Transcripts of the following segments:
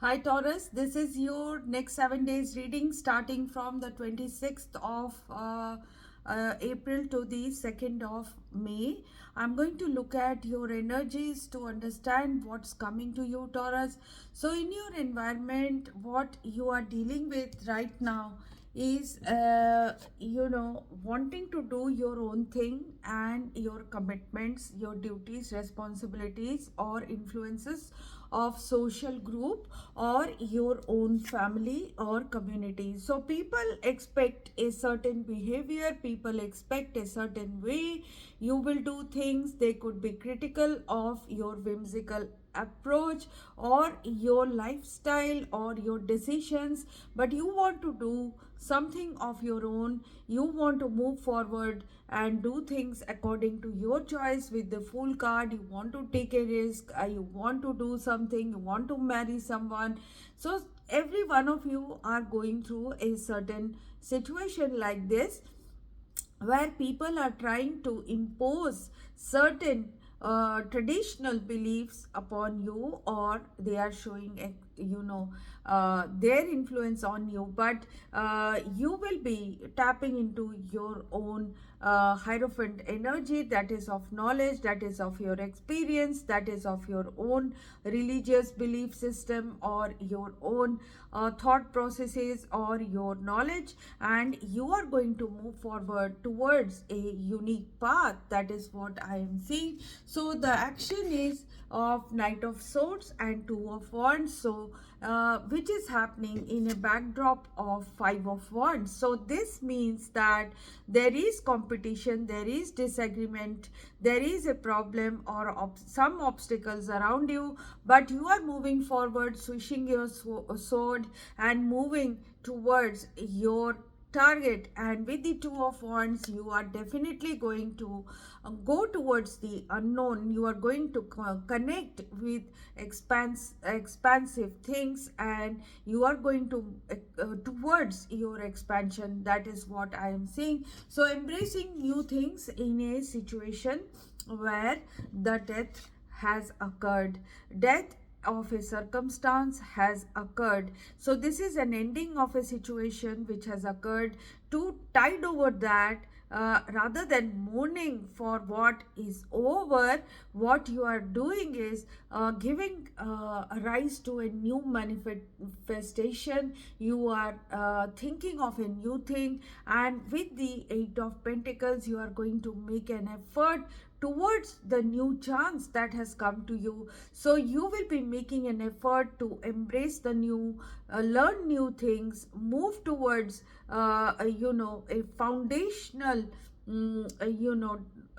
Hi Taurus, this is your next 7 days reading starting from the 26th of April to the 2nd of May. I'm going to look at your energies to understand what's coming to you, Taurus. So, in your environment, what you are dealing with right now is wanting to do your own thing and your commitments, your duties, responsibilities, or influences of social group or your own family or community. So people expect a certain behavior, people expect a certain way you will do things. They could be critical of your whimsical approach or your lifestyle or your decisions, but you want to do something of your own. You want to move forward and do things according to your choice with the full card. You want to take a risk, you want to do something, you want to marry someone. So every one of you are going through a certain situation like this, where people are trying to impose certain traditional beliefs upon you, or they are showing their influence on you, but you will be tapping into your own hierophant energy, that is of knowledge, that is of your experience, that is of your own religious belief system or your own thought processes or your knowledge, and you are going to move forward towards a unique path. That is what I am seeing. So the action is of Knight of Swords and Two of Wands, so which is happening in a backdrop of Five of Wands. So this means that there is competition, there is disagreement, there is a problem or some obstacles around you, but you are moving forward, swishing your sword and moving towards your target. And with the Two of Wands, you are definitely going to go towards the unknown. You are going to connect with expansive things, and you are going to towards your expansion. That is what I am seeing. So embracing new things in a situation where the death has occurred. Death of a circumstance has occurred. So this is an ending of a situation which has occurred. To tide over that, rather than mourning for what is over, what you are doing is giving rise to a new manifestation. You are thinking of a new thing, and with the Eight of Pentacles, you are going to make an effort towards the new chance that has come to you. So you will be making an effort to embrace the new, learn new things, move towards a foundational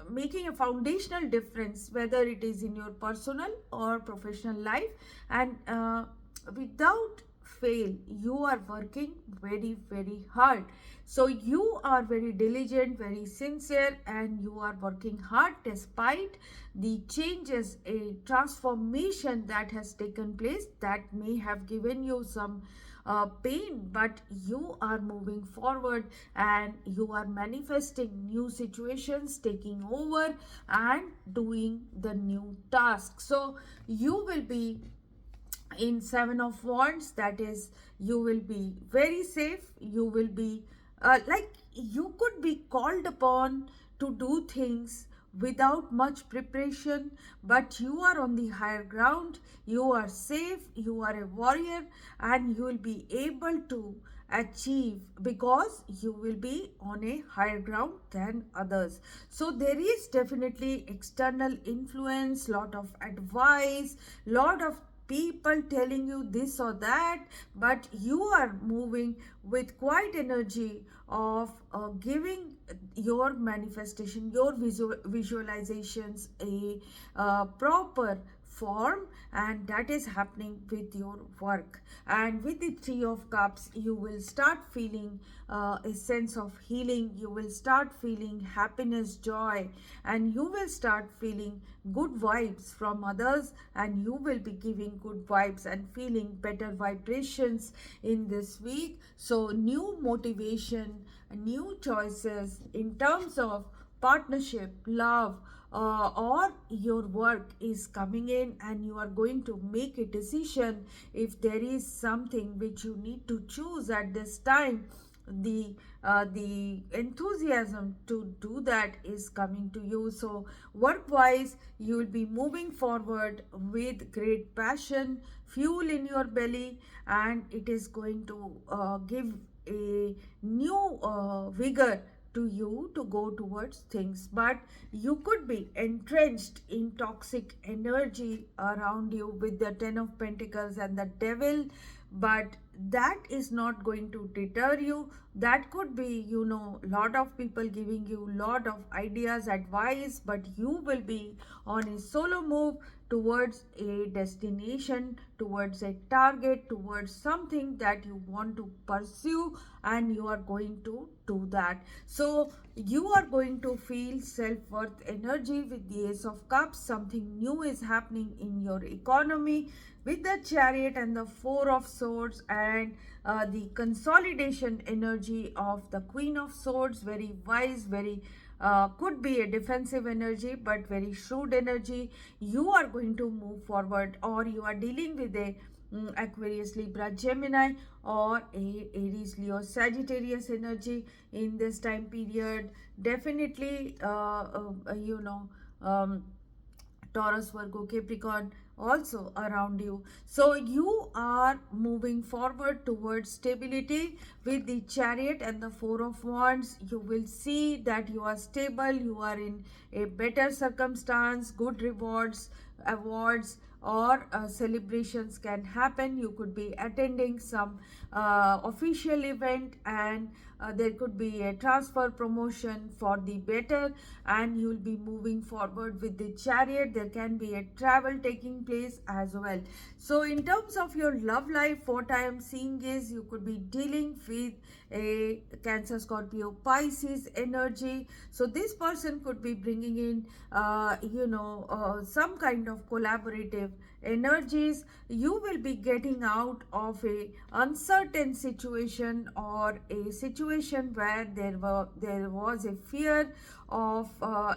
making a foundational difference, whether it is in your personal or professional life. And without fail, you are working very, very hard. So you are very diligent, very sincere, and you are working hard despite the changes, a transformation that has taken place that may have given you some pain, but you are moving forward and you are manifesting new situations, taking over and doing the new task. So you will be in Seven of Wands, that is, you will be very safe. You will be like you could be called upon to do things without much preparation, but you are on the higher ground, you are safe, you are a warrior, and you will be able to achieve because you will be on a higher ground than others. So there is definitely external influence, lot of advice, lot of people telling you this or that, but you are moving with quite energy of giving your manifestation, your visualizations a proper form, and that is happening with your work. And with the Three of Cups, you will start feeling a sense of healing, you will start feeling happiness, joy, and you will start feeling good vibes from others, and you will be giving good vibes and feeling better vibrations in this week. So new motivation, new choices in terms of partnership, love, or your work is coming in and you are going to make a decision. If there is something which you need to choose at this time, the enthusiasm to do that is coming to you. So work wise, you will be moving forward with great passion, fuel in your belly, and it is going to give a new vigor to you to go towards things. But you could be entrenched in toxic energy around you with the 10 of Pentacles and the Devil, but that is not going to deter you. That could be, lot of people giving you lot of ideas, advice, but you will be on a solo move towards a destination, towards a target, towards something that you want to pursue, and you are going to do that. So you are going to feel self-worth energy with the Ace of Cups. Something new is happening in your economy with the Chariot and the Four of Swords, and the consolidation energy of the Queen of Swords. Very wise, very could be a defensive energy, but very shrewd energy. You are going to move forward, or you are dealing with a Aquarius, Libra, Gemini, or a Aries, Leo, Sagittarius energy in this time period. Definitely, Taurus, Virgo, Capricorn also around you. So you are moving forward towards stability with the Chariot and the Four of Wands. You will see that you are stable, you are in a better circumstance, good rewards, awards, or celebrations can happen. You could be attending some official event, and there could be a transfer, promotion for the better, and you will be moving forward with the Chariot. There can be a travel taking place as well. So in terms of your love life, what I am seeing is you could be dealing with a Cancer, Scorpio, Pisces energy. So this person could be bringing in some kind of collaborative energies. You will be getting out of a uncertain situation, or a situation where there was a fear of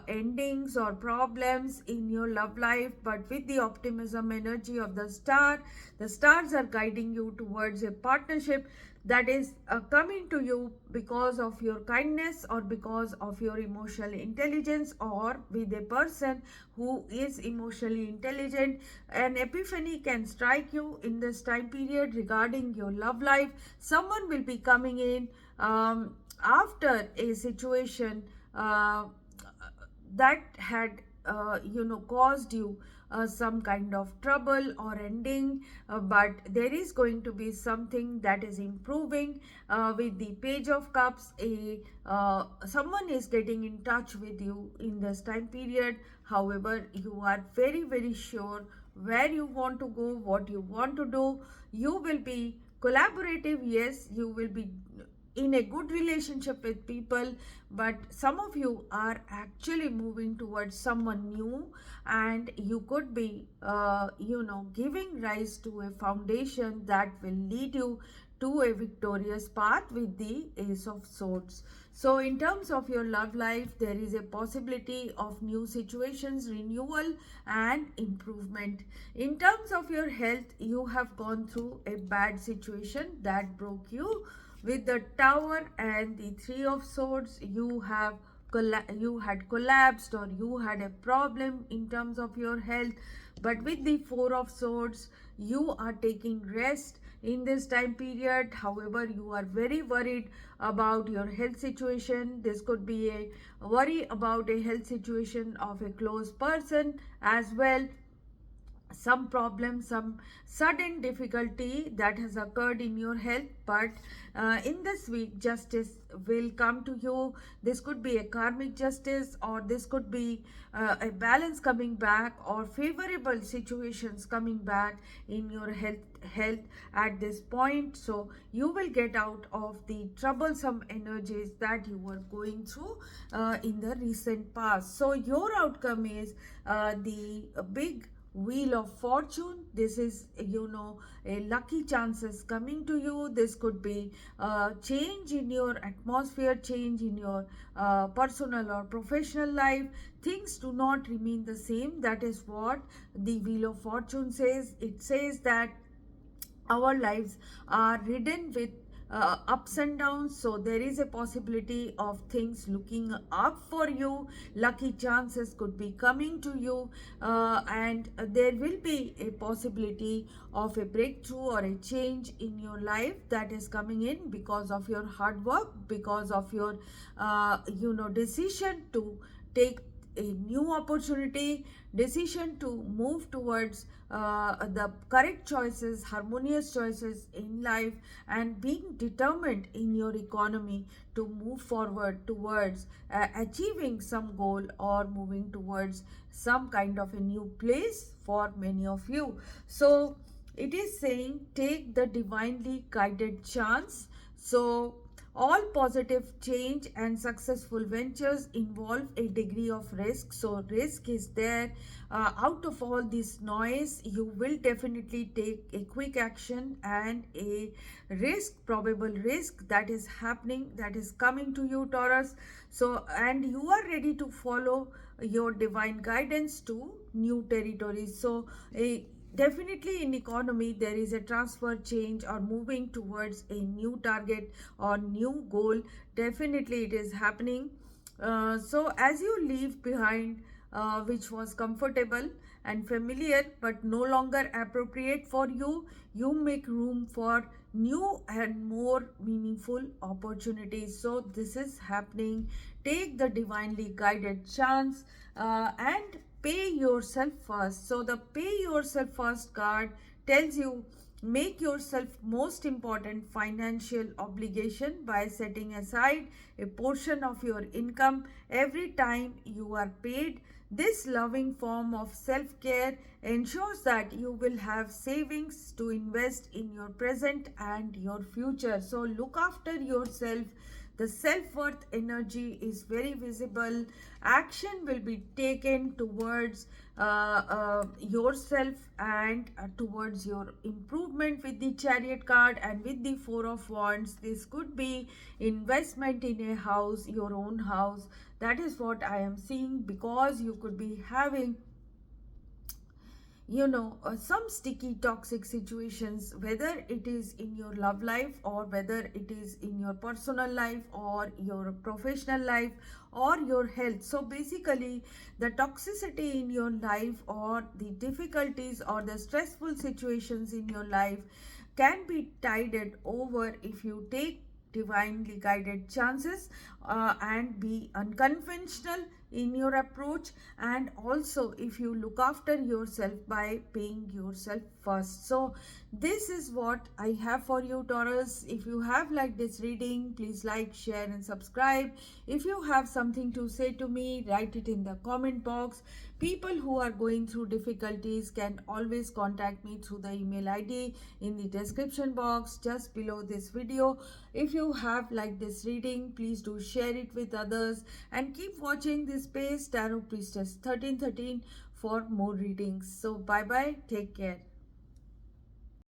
endings or problems in your love life. But with the optimism energy of the stars are guiding you towards a partnership that is coming to you because of your kindness, or because of your emotional intelligence, or with a person who is emotionally intelligent. An epiphany can strike you in this time period regarding your love life. Someone will be coming in after a situation that had caused you some kind of trouble or ending, but there is going to be something that is improving. With the Page of Cups, someone is getting in touch with you in this time period. However, you are very, very sure where you want to go, what you want to do. You will be collaborative, yes, you will be in a good relationship with people, but some of you are actually moving towards someone new, and you could be giving rise to a foundation that will lead you to a victorious path with the Ace of Swords. So in terms of your love life, there is a possibility of new situations, renewal, and improvement. In terms of your health, you have gone through a bad situation that broke you. With the Tower and the Three of Swords, you had collapsed, or you had a problem in terms of your health. But with the Four of Swords, you are taking rest in this time period. However, you are very worried about your health situation. This could be a worry about a health situation of a close person as well. Some problem, some sudden difficulty that has occurred in your health, but in this week justice will come to you. This could be a karmic justice, or this could be a balance coming back, or favorable situations coming back in your health at this point. So you will get out of the troublesome energies that you were going through in the recent past. So your outcome is the big Wheel of Fortune. This is, a lucky chances coming to you. This could be change in your atmosphere, change in your personal or professional life. Things do not remain the same. That is what the Wheel of Fortune says. It says that our lives are ridden with ups and downs, so there is a possibility of things looking up for you. Lucky chances could be coming to you, and there will be a possibility of a breakthrough or a change in your life that is coming in because of your hard work, because of your decision to take a new opportunity, decision to move towards the correct choices, harmonious choices in life, and being determined in your economy to move forward towards achieving some goal or moving towards some kind of a new place for many of you. So it is saying take the divinely guided chance. So all positive change and successful ventures involve a degree of risk. So risk is there. Out of all this noise, you will definitely take a quick action, and a risk, probable risk that is happening, that is coming to you, Taurus. So, and you are ready to follow your divine guidance to new territories. So a definitely in economy there is a transfer, change, or moving towards a new target or new goal. Definitely it is happening. So as you leave behind which was comfortable and familiar but no longer appropriate for you, you make room for new and more meaningful opportunities. So this is happening. Take the divinely guided chance and pay yourself first. So the pay yourself first card tells you make yourself most important financial obligation by setting aside a portion of your income every time you are paid. This loving form of self-care ensures that you will have savings to invest in your present and your future. So look after yourself. The self-worth energy is very visible. Action will be taken towards yourself and towards your improvement with the Chariot card and with the Four of Wands. This could be investment in a house, your own house. That is what I am seeing, because you could be having some sticky toxic situations, whether it is in your love life or whether it is in your personal life or your professional life or your health. So basically the toxicity in your life or the difficulties or the stressful situations in your life can be tided over if you take divinely guided chances and be unconventional in your approach, and also if you look after yourself by paying yourself first. So this is what I have for you, Taurus. If you have liked this reading, please like, share and subscribe. If you have something to say to me, write it in the comment box. People who are going through difficulties can always contact me through the email ID in the description box just below this video. If you have liked this reading, please do share it with others and keep watching this space Tarot Priestess 1313 for more readings. So bye bye, take care.